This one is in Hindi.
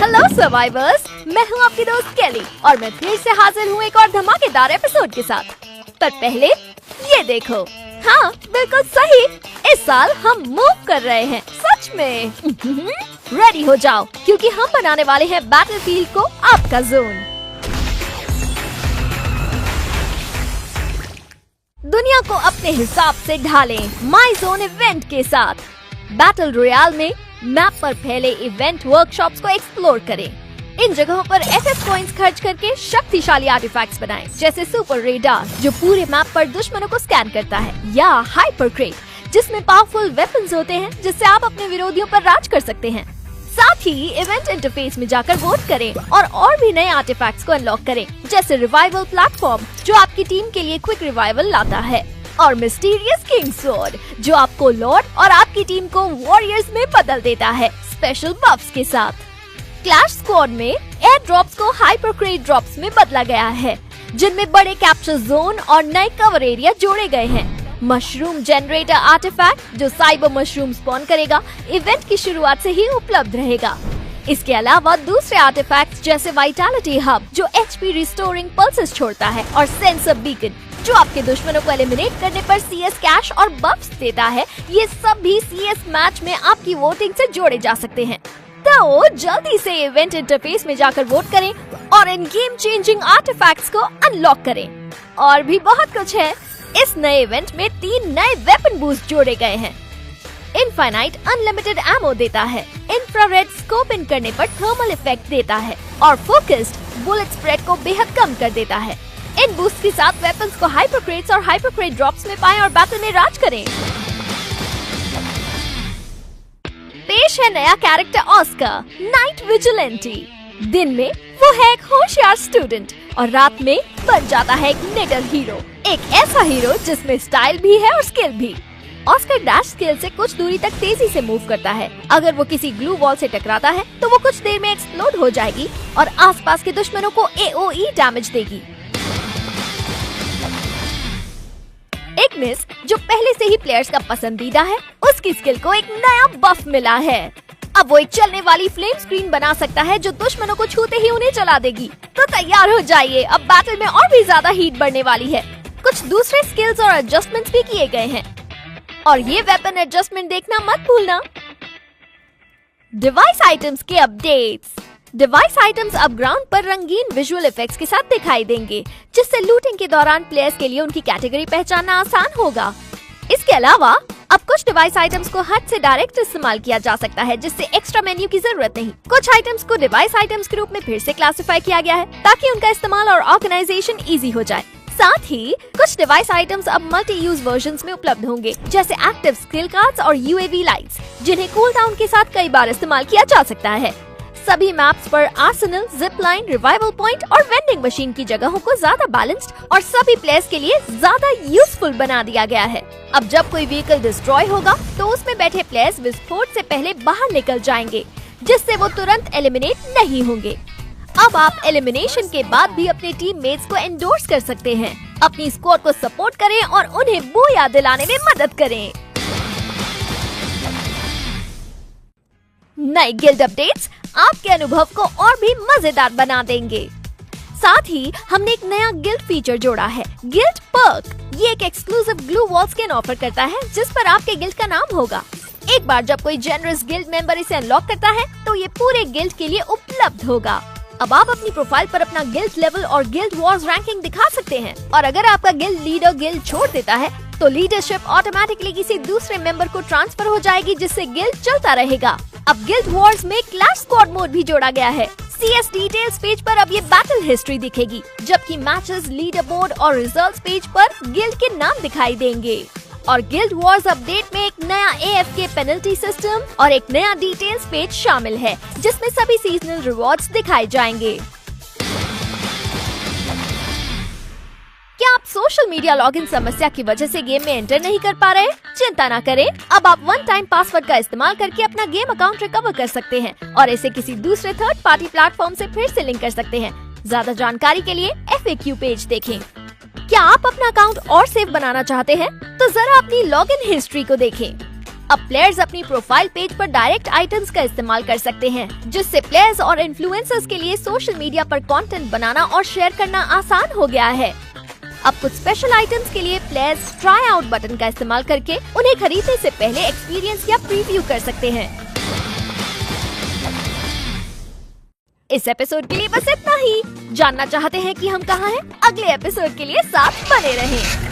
हेलो सर्वाइवर्स, मैं हूँ आपकी दोस्त केली और मैं फिर से हाजिर हूँ एक और धमाकेदार एपिसोड के साथ। पर पहले ये देखो, हाँ बिल्कुल सही, इस साल हम मूव कर रहे हैं, सच में। रेडी हो जाओ क्योंकि हम बनाने वाले हैं बैटलफील्ड को आपका जोन। दुनिया को अपने हिसाब से ढालें माई जोन इवेंट के साथ। बैटल रॉयल में मैप पर फैले इवेंट वर्कशॉप्स को एक्सप्लोर करें। इन जगहों पर एफएफ कॉइंस खर्च करके शक्तिशाली आर्टिफैक्ट्स बनाएं, जैसे सुपर रेडार जो पूरे मैप पर दुश्मनों को स्कैन करता है, या हाइपर क्रेट जिसमें पावरफुल वेपन्स होते हैं जिससे आप अपने विरोधियों पर राज कर सकते हैं। साथ ही इवेंट इंटरफेस में जाकर वोट करें और भी नए आर्टिफैक्ट्स को अनलॉक करें, जैसे रिवाइवल प्लेटफॉर्म जो आपकी टीम के लिए क्विक रिवाइवल लाता है, और मिस्टीरियस किंग स्वॉर्ड जो आपको लॉर्ड और आपकी टीम को वॉरियर्स में बदल देता है स्पेशल बफ्स के साथ। क्लैश स्क्वाड में एयर ड्रॉप्स को हाइपर क्रेट ड्रॉप्स में बदला गया है, जिनमें बड़े कैप्चर जोन और नए कवर एरिया जोड़े गए हैं। मशरूम जनरेटर आर्टिफैक्ट जो साइबर मशरूम स्पॉन करेगा, इवेंट की शुरुआत से ही उपलब्ध रहेगा। इसके अलावा दूसरे आर्टिफैक्ट्स जैसे वाइटैलिटी हब जो एचपी रिस्टोरिंग पल्सेस छोड़ता है, और सेंसर बीकन जो आपके दुश्मनों को एलिमिनेट करने पर सीएस कैश और बफ्स देता है, ये सब भी सीएस मैच में आपकी वोटिंग से जोड़े जा सकते हैं। तो जल्दी से इवेंट इंटरफेस में जाकर वोट करें और इन गेम चेंजिंग आर्टिफैक्ट्स को अनलॉक करें। और भी बहुत कुछ है। इस नए इवेंट में 3 नए वेपन बूस्ट जोड़े गए हैं। इनफाइनाइट अनलिमिटेड एमो देता है, इंफ्रारेड स्कोप इन करने पर थर्मल इफेक्ट देता है, और फोकस्ड बुलेट स्प्रेड को बेहद कम कर देता है। इन बूस्ट के साथ वेपन्स को हाइपर क्रेट्स और हाइपर क्रेट ड्रॉप्स में पाएं और बैटल में राज करें। पेश है नया कैरेक्टर ऑस्कर, नाइट विजिलेंटी। दिन में वो है एक होशियार स्टूडेंट और रात में बन जाता है एक निडर हीरो, एक ऐसा हीरो जिसमें स्टाइल भी है और स्किल भी। ऑस्कर डैश स्किल से कुछ दूरी तक तेजी से मूव करता है। अगर वो किसी ग्लू वॉल से टकराता है तो वो कुछ देर में एक्सप्लोड हो जाएगी और आसपास के दुश्मनों को AOE डैमेज देगी। इग्निस जो पहले से ही प्लेयर्स का पसंदीदा है, उसकी स्किल को एक नया बफ मिला है। अब वो एक चलने वाली फ्लेम स्क्रीन बना सकता है जो दुश्मनों को छूते ही उन्हें जला देगी। तो तैयार हो जाइए, अब बैटल में और भी ज्यादा हीट बढ़ने वाली है। कुछ दूसरे स्किल्स और एडजस्टमेंट्स भी किए गए हैं, और ये वेपन एडजस्टमेंट देखना मत भूलना। डिवाइस आइटम्स के अपडेट्स। डिवाइस आइटम्स अब ग्राउंड पर रंगीन विजुअल इफेक्ट्स के साथ दिखाई देंगे, जिससे लूटिंग के दौरान प्लेयर्स के लिए उनकी कैटेगरी पहचानना आसान होगा। इसके अलावा अब कुछ डिवाइस आइटम्स को हट से डायरेक्ट इस्तेमाल किया जा सकता है, जिससे एक्स्ट्रा मेन्यू की जरूरत नहीं। कुछ आइटम्स को डिवाइस आइटम्स के रूप में फिर से क्लासिफाई किया गया है ताकि उनका इस्तेमाल और ऑर्गेनाइजेशन इजी हो जाए। साथ ही कुछ डिवाइस आइटम्स अब मल्टी यूज वर्जन्स में उपलब्ध होंगे, जैसे एक्टिव स्किल कार्ड्स और UAV लाइट्स, जिन्हें कूल डाउन के साथ कई बार इस्तेमाल किया जा सकता है। सभी मैप्स पर Arsenal, zip line, revival point और वेंडिंग मशीन की जगहों को ज्यादा बैलेंस्ड और सभी प्लेयर्स के लिए ज्यादा यूजफुल बना दिया गया है। अब जब कोई व्हीकल डिस्ट्रॉय होगा तो उसमें बैठे प्लेयर्स विस्फोट से पहले बाहर निकल जाएंगे, जिससे वो तुरंत एलिमिनेट नहीं होंगे। अब आप एलिमिनेशन के बाद भी अपने टीममेट्स को एंडोर्स कर सकते हैं, अपनी स्क्वाड को सपोर्ट करें और उन्हें वो याद दिलाने में मदद करें। नए गिल्ड अपडेट्स आपके अनुभव को और भी मजेदार बना देंगे। साथ ही हमने एक नया गिल्ड फीचर जोड़ा है, गिल्ड पर्क। ये एक exclusive gloo wall skin offer करता है, जिस पर आपके गिल्ड का नाम होगा। एक बार जब कोई जेनरस गिल्ड मेंबर इसे अनलॉक करता है तो ये पूरे गिल्ड के लिए उपलब्ध होगा। अब आप अपनी प्रोफाइल पर अपना गिल्ड लेवल और गिल्ड वॉर्स रैंकिंग दिखा सकते हैं, और अगर आपका गिल्ड लीडर गिल्ड छोड़ देता है तो लीडरशिप ऑटोमेटिकली किसी दूसरे मेंबर को ट्रांसफर हो जाएगी, जिससे गिल्ड चलता रहेगा। अब गिल्ड वॉर्स में क्लैश स्क्वाड मोड भी जोड़ा गया है। CS डिटेल्स पेज पर अब ये बैटल हिस्ट्री दिखेगी, जबकि मैचेस, लीडर बोर्ड और रिजल्ट्स पेज पर गिल्ड के नाम दिखाई देंगे। और गिल्ड वॉर्स अपडेट में एक नया AFK पेनल्टी सिस्टम और एक नया डिटेल्स पेज शामिल है, जिसमें सभी सीजनल रिवॉर्ड्स दिखाए जाएंगे। क्या आप सोशल मीडिया लॉगिन समस्या की वजह से गेम में एंटर नहीं कर पा रहे? चिंता ना करें, अब आप वन टाइम पासवर्ड का इस्तेमाल करके अपना गेम अकाउंट रिकवर कर सकते हैं और इसे किसी दूसरे थर्ड पार्टी प्लेटफॉर्म से फिर से लिंक कर सकते हैं। ज्यादा जानकारी के लिए FAQ पेज देखें। क्या आप अपना अकाउंट और सेफ बनाना चाहते हैं? तो जरा अपनी लॉगिन हिस्ट्री को देखें। अब प्लेयर्स अपनी प्रोफाइल पेज पर डायरेक्ट आइटम्स का इस्तेमाल कर सकते हैं, जिससे प्लेयर्स और इन्फ्लुएंसर्स के लिए सोशल मीडिया पर कंटेंट बनाना और शेयर करना आसान हो गया है। अब कुछ स्पेशल आइटम्स के लिए प्लेयर्स ट्राई आउट बटन का इस्तेमाल करके उन्हें खरीदने से पहले एक्सपीरियंस या प्रीव्यू कर सकते हैं। इस एपिसोड के लिए बस इतना ही। जानना चाहते हैं कि हम कहाँ हैं? अगले एपिसोड के लिए साथ बने रहें।